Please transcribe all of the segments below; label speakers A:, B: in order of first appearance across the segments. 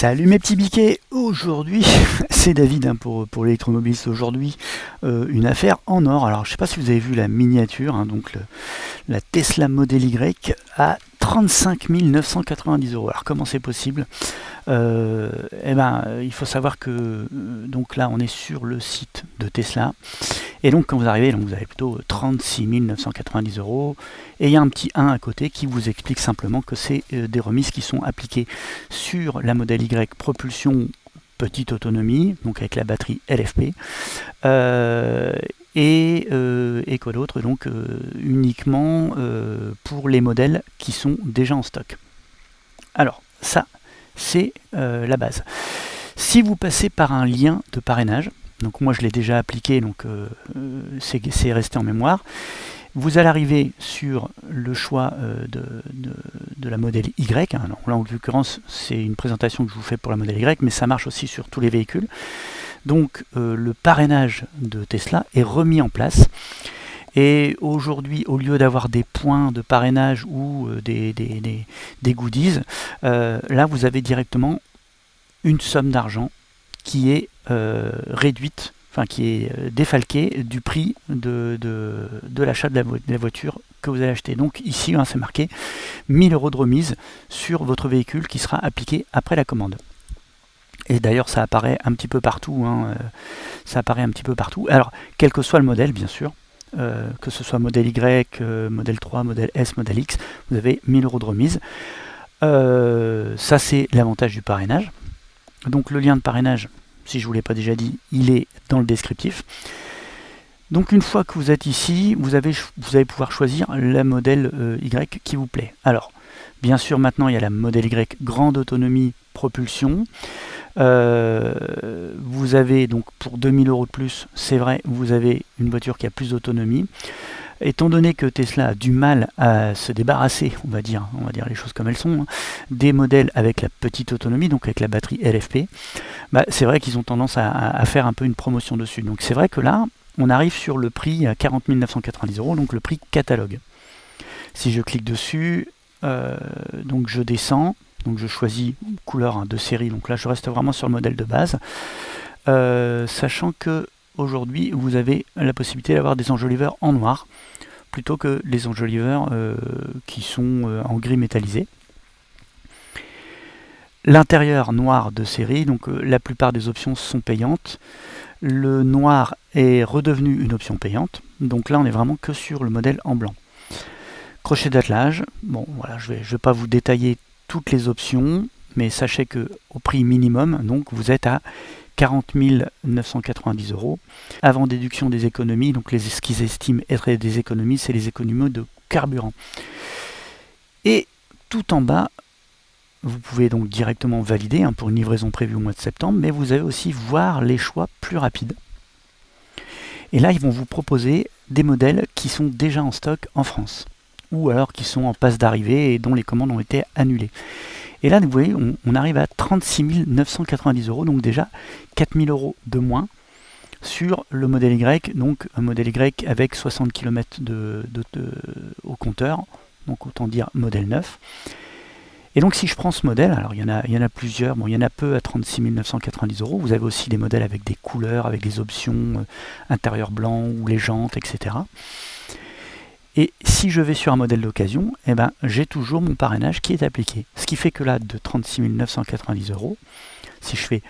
A: Salut mes petits biquets. Aujourd'hui c'est David pour l'électromobiliste. Aujourd'hui une affaire en or. Alors je sais pas si vous avez vu la miniature, hein, donc la Tesla Model Y à 35 990 euros. Alors comment c'est possible? Il faut savoir que donc là on est sur le site de Tesla. Et donc quand vous arrivez, donc vous avez plutôt 36 990 euros. Et il y a un petit 1 à côté qui vous explique simplement que c'est des remises qui sont appliquées sur la Model Y propulsion petite autonomie, donc avec la batterie LFP. Et quoi d'autre, donc uniquement pour les modèles qui sont déjà en stock. Alors ça, c'est la base. Si vous passez par un lien de parrainage, donc moi je l'ai déjà appliqué, donc c'est resté en mémoire, vous allez arriver sur le choix de la Model Y. Hein. Là en l'occurrence c'est une présentation que je vous fais pour la Model Y, mais ça marche aussi sur tous les véhicules. Donc le parrainage de Tesla est remis en place. Et aujourd'hui, au lieu d'avoir des points de parrainage ou des goodies, là vous avez directement une somme d'argent qui est réduite, enfin qui est défalquée du prix de l'achat de la voiture que vous allez acheter. Donc ici, hein, c'est marqué 1000 euros de remise sur votre véhicule qui sera appliqué après la commande. Et d'ailleurs, ça apparaît un petit peu partout. Hein, ça apparaît un petit peu partout. Alors, quel que soit le modèle, bien sûr, que ce soit modèle Y, modèle 3, modèle S, modèle X, vous avez 1000 euros de remise. Ça, c'est l'avantage du parrainage. Donc, le lien de parrainage, si je ne vous l'ai pas déjà dit, il est dans le descriptif. Donc, une fois que vous êtes ici, vous allez pouvoir choisir la modèle Y qui vous plaît. Alors, bien sûr, maintenant, il y a la modèle Y grande autonomie propulsion. Vous avez donc pour 2000 euros de plus, c'est vrai, vous avez une voiture qui a plus d'autonomie. Étant donné que Tesla a du mal à se débarrasser, on va dire les choses comme elles sont, hein, des modèles avec la petite autonomie, donc avec la batterie LFP, c'est vrai qu'ils ont tendance à faire un peu une promotion dessus. Donc c'est vrai que là, on arrive sur le prix à 40 990 euros, donc le prix catalogue. Si je clique dessus, donc je descends. Donc je choisis couleur de série, donc là je reste vraiment sur le modèle de base, sachant que aujourd'hui vous avez la possibilité d'avoir des enjoliveurs en noir plutôt que les enjoliveurs qui sont en gris métallisé. L'intérieur noir de série, donc la plupart des options sont payantes. Le noir est redevenu une option payante, donc là on est vraiment que sur le modèle en blanc. Crochet d'attelage, bon voilà, je vais pas vous détailler toutes les options, mais sachez que au prix minimum, donc vous êtes à 40 990 euros. Avant déduction des économies, donc ce qu'ils estiment être des économies, c'est les économies de carburant. Et tout en bas, vous pouvez donc directement valider hein, pour une livraison prévue au mois de septembre, mais vous allez aussi voir les choix plus rapides. Et là, ils vont vous proposer des modèles qui sont déjà en stock en France, ou alors qui sont en passe d'arrivée et dont les commandes ont été annulées. Et là, vous voyez, on arrive à 36 990 euros, donc déjà 4000 euros de moins sur le modèle Y, donc un modèle Y avec 60 km au compteur, donc autant dire modèle 9. Et donc si je prends ce modèle, alors il y en a plusieurs, bon il y en a peu à 36 990 euros, vous avez aussi des modèles avec des couleurs, avec des options intérieur blanc ou les jantes, etc. Et si je vais sur un modèle d'occasion, j'ai toujours mon parrainage qui est appliqué. Ce qui fait que là, de 36 990 euros, si je fais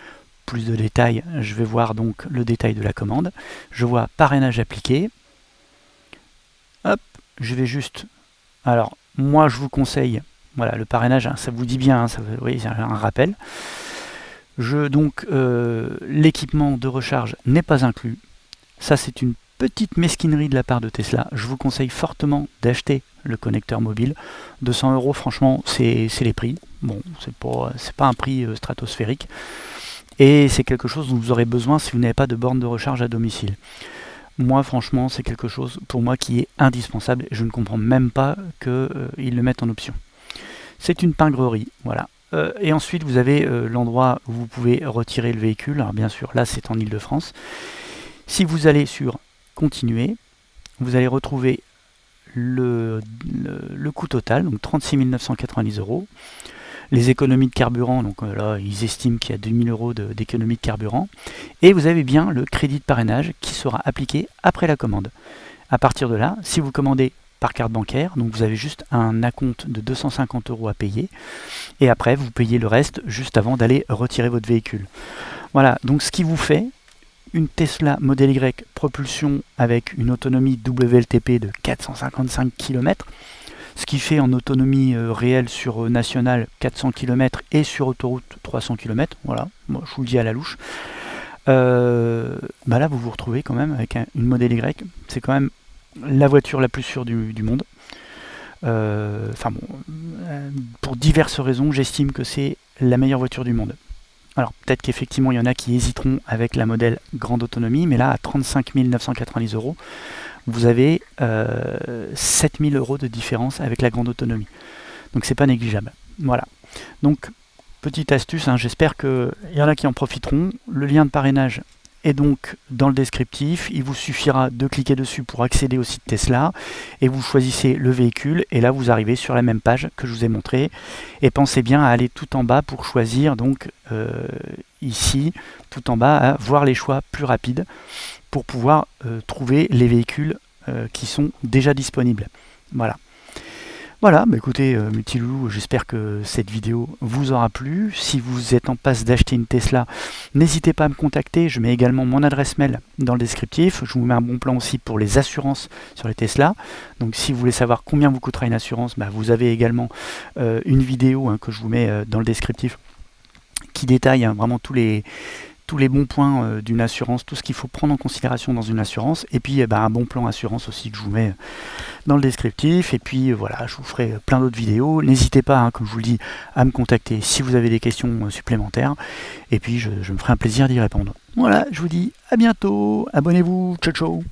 A: plus de détails, je vais voir donc le détail de la commande. Je vois parrainage appliqué. Hop, je vais juste... Alors, moi, je vous conseille, voilà, le parrainage, hein, ça vous dit bien, hein, vous voyez, c'est un rappel. Donc, l'équipement de recharge n'est pas inclus. Ça, c'est une petite mesquinerie de la part de Tesla. Je vous conseille fortement d'acheter le connecteur mobile. 200 euros, franchement, c'est les prix. Bon, c'est pas un prix stratosphérique. Et c'est quelque chose dont vous aurez besoin si vous n'avez pas de borne de recharge à domicile. Moi, franchement, c'est quelque chose pour moi qui est indispensable. Je ne comprends même pas qu'ils le mettent en option. C'est une pingrerie, voilà. Et ensuite, vous avez l'endroit où vous pouvez retirer le véhicule. Alors bien sûr, là, c'est en Ile-de-France. Si vous allez sur Continuer, vous allez retrouver le coût total, donc 36 990 euros. les économies de carburant, donc là ils estiment qu'il y a 2000 euros d'économie de carburant, et vous avez bien le crédit de parrainage qui sera appliqué après la commande. À partir de là, si vous commandez par carte bancaire, donc vous avez juste un acompte de 250 euros à payer, et après vous payez le reste juste avant d'aller retirer votre véhicule. Voilà, donc ce qui vous fait une Tesla Model Y propulsion avec une autonomie WLTP de 455 km, ce qui fait en autonomie réelle sur nationale 400 km et sur autoroute 300 km, voilà, moi je vous le dis à la louche. Là vous vous retrouvez quand même avec une Model Y, c'est quand même la voiture la plus sûre du monde. Pour diverses raisons, j'estime que c'est la meilleure voiture du monde. Alors peut-être qu'effectivement il y en a qui hésiteront avec la modèle grande autonomie, mais là à 35 990 euros, vous avez 7 000 euros de différence avec la grande autonomie. Donc c'est pas négligeable. Voilà. Donc petite astuce, hein, j'espère qu'il y en a qui en profiteront. Le lien de parrainage est donc dans le descriptif. Il vous suffira de cliquer dessus pour accéder au site Tesla et vous choisissez le véhicule et là vous arrivez sur la même page que je vous ai montré. Et pensez bien à aller tout en bas pour choisir donc ici tout en bas à voir les choix plus rapides pour pouvoir trouver les véhicules qui sont déjà disponibles. Voilà. Voilà, écoutez, Multiloulou, j'espère que cette vidéo vous aura plu. Si vous êtes en passe d'acheter une Tesla, n'hésitez pas à me contacter. Je mets également mon adresse mail dans le descriptif. Je vous mets un bon plan aussi pour les assurances sur les Tesla. Donc si vous voulez savoir combien vous coûtera une assurance, vous avez également une vidéo que je vous mets dans le descriptif qui détaille vraiment tous les bons points d'une assurance, tout ce qu'il faut prendre en considération dans une assurance, et puis un bon plan assurance aussi que je vous mets dans le descriptif, et puis voilà, je vous ferai plein d'autres vidéos. N'hésitez pas, comme je vous le dis, à me contacter si vous avez des questions supplémentaires, et puis je me ferai un plaisir d'y répondre. Voilà, je vous dis à bientôt, abonnez-vous, ciao ciao.